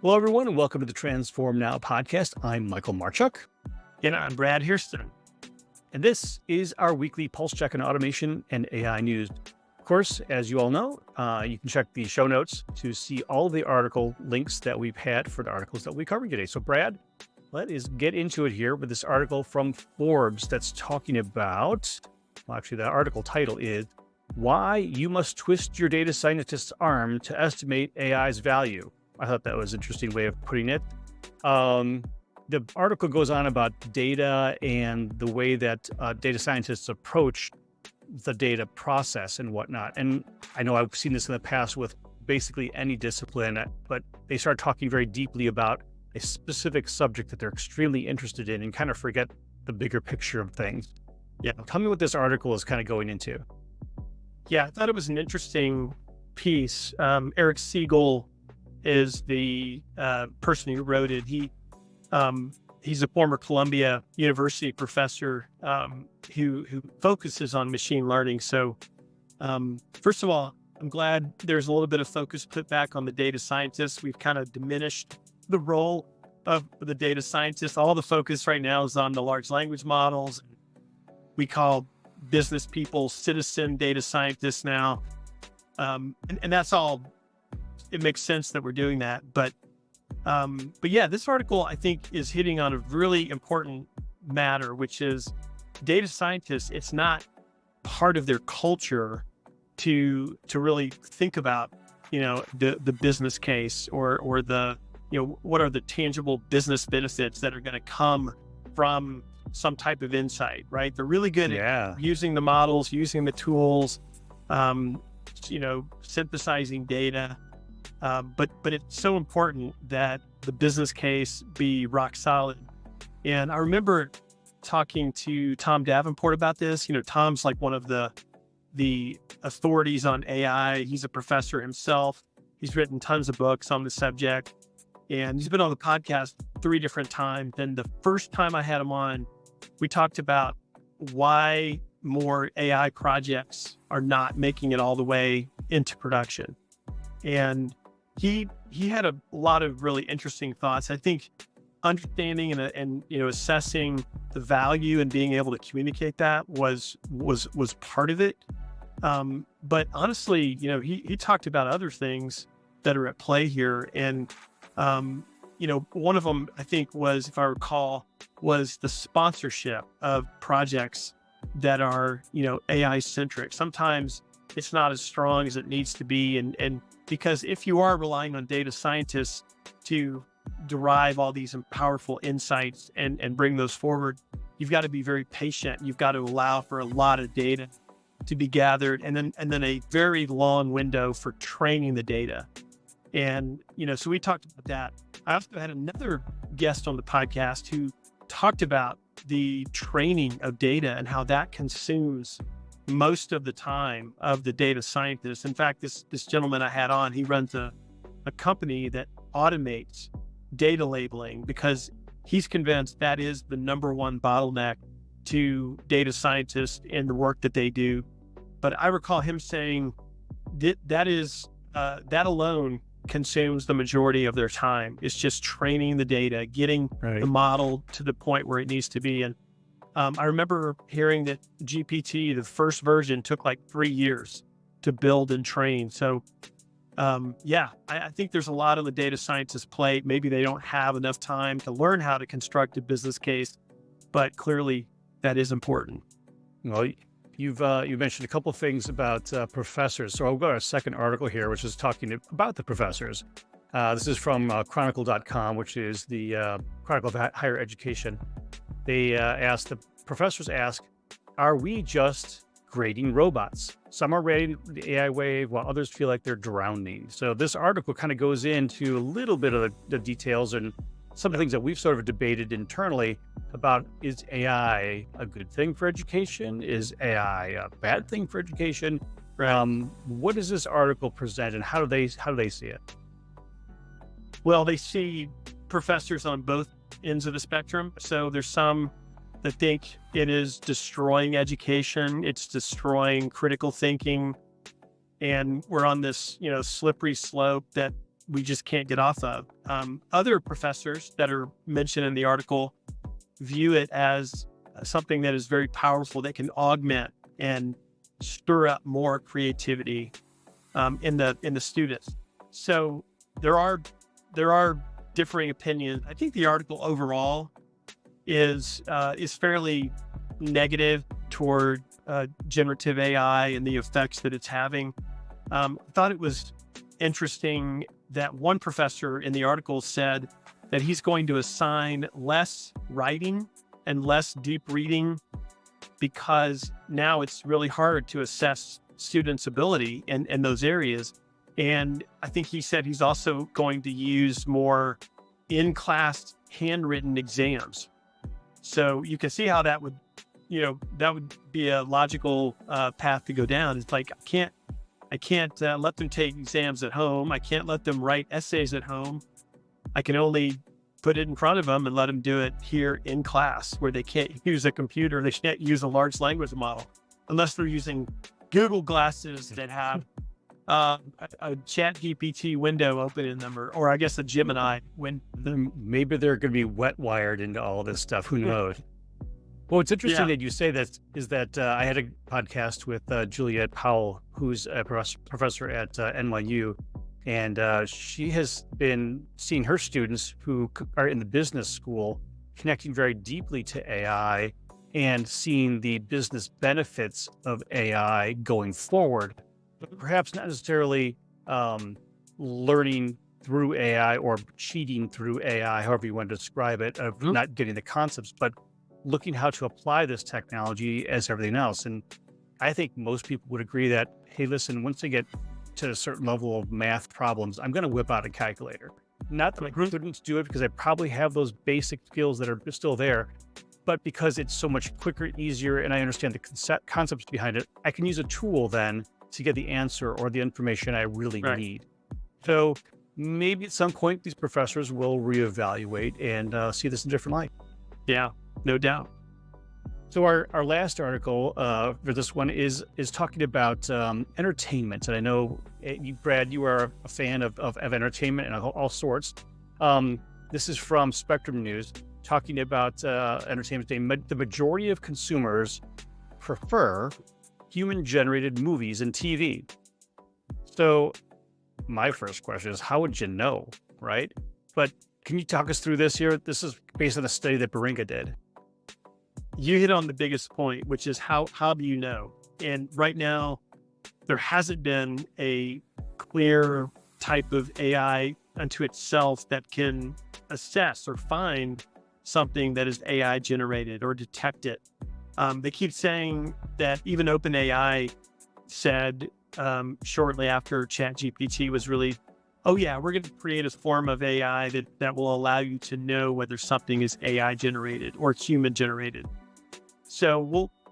Hello, everyone, and welcome to the Transform Now podcast. I'm Michael Marchuk, And I'm Brad Hairston. and this is our weekly pulse check on automation and AI news. Of course, as you all know, you can check the show notes to see all the article links that we've had for the articles that we covered today. So, Brad, let us get into it here with this article from Forbes that's talking about, well, actually, the article title is Why You Must Twist Your Data Scientist's Arm to Estimate AI's Value. I thought that was an interesting way of putting it. The article goes on about data and the way that data scientists approach the data process and whatnot. And I know I've seen this in the past with basically any discipline, but they start talking very deeply about a specific subject that they're extremely interested in and kind of forget the bigger picture of things. Yeah. Tell me what this article is kind of going into. Yeah, I thought it was an interesting piece. Eric Siegel is the person who wrote it. He's a former Columbia University professor who focuses on machine learning. So, first of all, I'm glad there's a little bit of focus put back on the data scientists. We've kind of diminished the role of the data scientists. All the focus right now is on the large language models. We call business people citizen data scientists now. And that's all. It makes sense that we're doing that. But yeah, this article, I think, is hitting on a really important matter, which is data scientists. It's not part of their culture to really think about, the business case or the, what are the tangible business benefits that are going to come from some type of insight, right? They're really good at using the models, using the tools, synthesizing data. But it's so important that the business case be rock solid. And I remember talking to Tom Davenport about this. Tom's like one of the authorities on AI. He's a professor himself. He's written tons of books on the subject, and he's been on the podcast 3 different times. And the first time I had him on, we talked about why more AI projects are not making it all the way into production. And he had a lot of really interesting thoughts. I think understanding and assessing the value and being able to communicate that was part of it. But honestly, he talked about other things that are at play here. And one of them, I think, was, if I recall, was the sponsorship of projects that are AI centric. Sometimes it's not as strong as it needs to be, and because if you are relying on data scientists to derive all these powerful insights and bring those forward, you've got to be very patient. You've got to allow for a lot of data to be gathered, and then a very long window for training the data. And so we talked about that. I also had another guest on the podcast who talked about the training of data and how that consumes most of the time of the data scientists. In fact, this gentleman I had on, he runs a company that automates data labeling because he's convinced that is the number one bottleneck to data scientists in the work that they do. But I recall him saying that alone consumes the majority of their time. It's just training the data, getting the model to the point where it needs to be. And I remember hearing that GPT, the first version, took like 3 years to build and train. So, I think there's a lot on the data scientist's plate. Maybe they don't have enough time to learn how to construct a business case, but clearly that is important. Well, you've mentioned a couple of things about professors. So I'll go to our second article here, which is talking about the professors. This is from Chronicle.com, which is the Chronicle of Higher Education. The professors ask, are we just grading robots? Some are riding the AI wave while others feel like they're drowning. So this article kind of goes into a little bit of the details and some of the things that we've sort of debated internally about, is AI a good thing for education? Is AI a bad thing for education? What does this article present, and how do they see it? Well, they see professors on both ends of the spectrum. So there's some that think it is destroying education. It's destroying critical thinking. And we're on this, slippery slope that we just can't get off of. Other professors that are mentioned in the article view it as something that is very powerful that can augment and stir up more creativity in the students. So there are differing opinions. I think the article overall is fairly negative toward generative AI and the effects that it's having. I thought it was interesting that one professor in the article said that he's going to assign less writing and less deep reading because now it's really hard to assess students' ability in those areas. And I think he said he's also going to use more in-class handwritten exams. So you can see how that would be a logical path to go down. It's like, I can't let them take exams at home. I can't let them write essays at home. I can only put it in front of them and let them do it here in class where they can't use a computer. They can't use a large language model unless they're using Google glasses that have a ChatGPT window open in them, or I guess a Gemini window. Maybe they're going to be wet wired into all this stuff. Who knows? Well, it's interesting that you say that is that I had a podcast with Juliette Powell, who's a professor at NYU, and she has been seeing her students who are in the business school connecting very deeply to AI and seeing the business benefits of AI going forward, but perhaps not necessarily learning through AI or cheating through AI, however you want to describe it, of not getting the concepts, but looking how to apply this technology as everything else. And I think most people would agree that, hey, listen, once I get to a certain level of math problems, I'm going to whip out a calculator. Not that my students do it because I probably have those basic skills that are still there, but because it's so much quicker, easier, and I understand the concepts behind it, I can use a tool then to get the answer or the information I really need. So maybe at some point, these professors will reevaluate and see this in a different light. Yeah, no doubt. So our last article for this one is talking about entertainment. And I know, Brad, you are a fan of entertainment and all sorts. This is from Spectrum News, talking about entertainment. The majority of consumers prefer human-generated movies and TV. So my first question is, how would you know, right? But can you talk us through this here? This is based on a study that Baringa did. You hit on the biggest point, which is how do you know? And right now, there hasn't been a clear type of AI unto itself that can assess or find something that is AI generated or detect it. They keep saying that even OpenAI said shortly after ChatGPT was released, oh yeah, we're going to create a form of AI that will allow you to know whether something is AI generated or it's human generated. So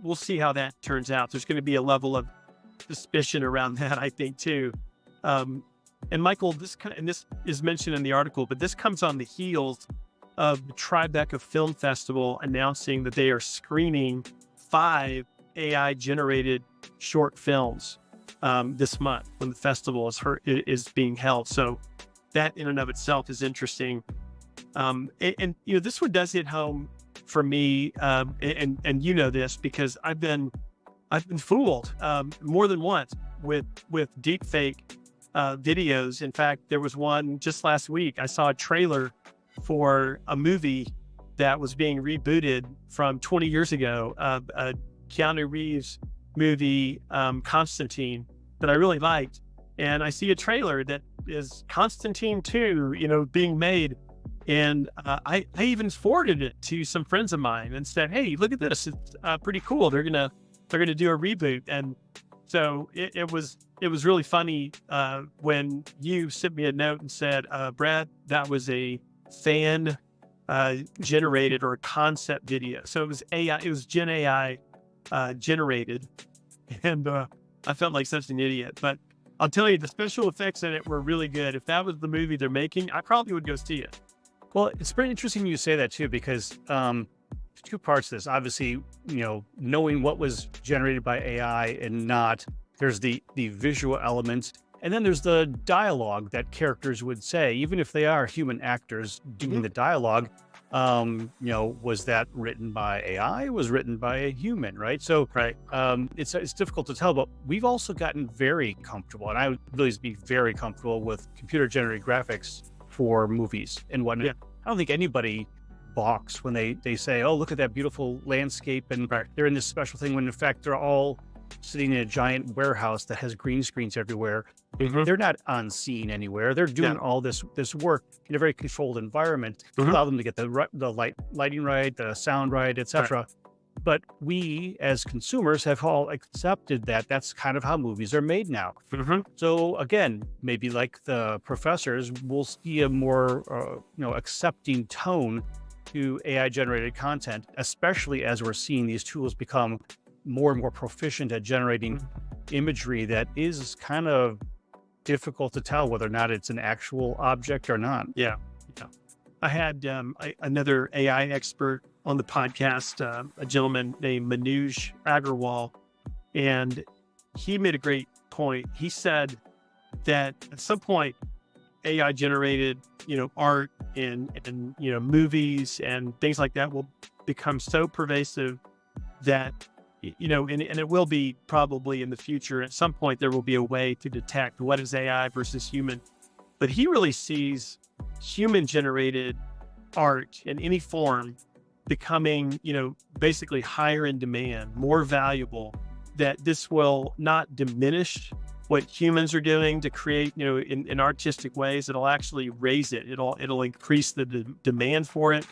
we'll see how that turns out. There's going to be a level of suspicion around that, I think, too. And Michael, this is mentioned in the article, but this comes on the heels of the Tribeca Film Festival announcing that they are screening 5 AI-generated short films this month when the festival is being held. So that in and of itself is interesting. And this one does hit home for me, and you know this because I've been fooled more than once with deepfake videos. In fact, there was one just last week. I saw a trailer for a movie that was being rebooted from 20 years ago, a Keanu Reeves movie, Constantine, that I really liked. And I see a trailer that is Constantine 2, being made. And I even forwarded it to some friends of mine and said, hey, look at this. It's pretty cool. They're gonna do a reboot. And so it was really funny when you sent me a note and said, Brad, that was a fan generated or a concept video. So it was AI, it was Gen AI generated. And I felt like such an idiot. But I'll tell you, the special effects in it were really good. If that was the movie they're making, I probably would go see it. Well, it's pretty interesting you say that too, because there's 2 parts to this. Obviously, knowing what was generated by AI and not. There's the visual element, And then there's the dialogue that characters would say, even if they are human actors doing the dialogue. Was that written by AI? Was written by a human, right? So Right. it's difficult to tell, but we've also gotten very comfortable, and I would really be very comfortable with computer generated graphics for movies and whatnot. Yeah. I don't think anybody balks when they say, "Oh, look at that beautiful landscape," and they're in this special thing when in fact they're all sitting in a giant warehouse that has green screens everywhere. They're not on scene anywhere. They're doing all this work in a very controlled environment to allow them to get the lighting right, the sound right, etc. But we as consumers have all accepted that that's kind of how movies are made now. So again, maybe like the professors, we'll see a more accepting tone to AI generated content, especially as we're seeing these tools become more and more proficient at generating imagery that is kind of difficult to tell whether or not it's an actual object or not. Yeah. I had another AI expert on the podcast, a gentleman named Manoj Agarwal, and he made a great point. He said that at some point, AI generated, art and movies and things like that will become so pervasive that, and it will be probably in the future. At some point, there will be a way to detect what is AI versus human. But he really sees human generated art in any form becoming, basically higher in demand, more valuable, that this will not diminish what humans are doing to create, in artistic ways. It'll actually raise it. It'll increase the demand for it.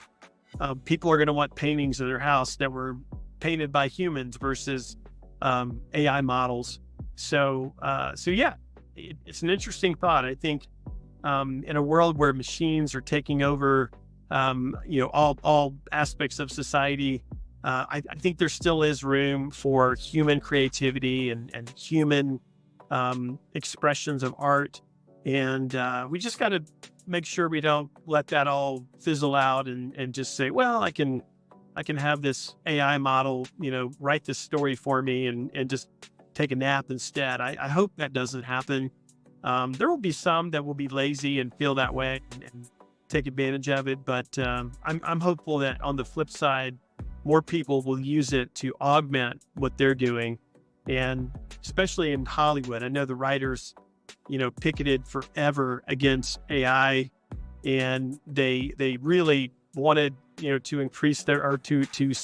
People are going to want paintings in their house that were painted by humans versus AI models. So yeah, it's an interesting thought. I think in a world where machines are taking over, all aspects of society, I think there still is room for human creativity and human expressions of art. And we just got to make sure we don't let that all fizzle out and just say, well, I can have this AI model, write this story for me and just take a nap instead. I hope that doesn't happen. There will be some that will be lazy and feel that way and take advantage of it. But I'm hopeful that on the flip side, more people will use it to augment what they're doing. And especially in Hollywood, I know the writers, picketed forever against AI, and they really wanted, to increase or to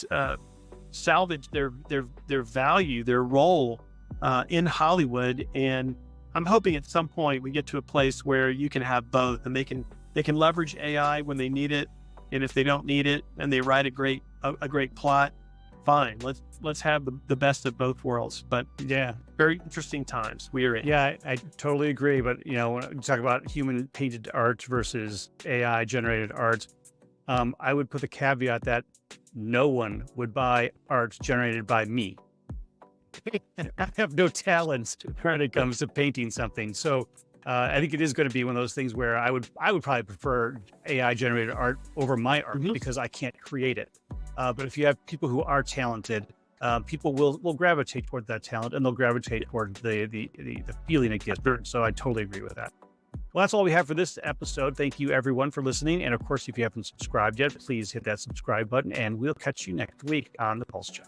salvage their value, their role in Hollywood. And I'm hoping at some point we get to a place where you can have both, and they can leverage AI when they need it, and if they don't need it and they write a great plot, fine. Let's have the best of both worlds. But Yeah. very interesting times we are in. Yeah, I totally agree. But, when you talk about human painted art versus AI generated art, I would put the caveat that no one would buy art generated by me. I have no talent when it comes to painting something. So I think it is going to be one of those things where I would probably prefer AI generated art over my art because I can't create it. But if you have people who are talented, people will gravitate toward that talent, and they'll gravitate toward the feeling it gives. So I totally agree with that. Well, that's all we have for this episode. Thank you, everyone, for listening. And of course, if you haven't subscribed yet, please hit that subscribe button, and we'll catch you next week on the Pulse Check.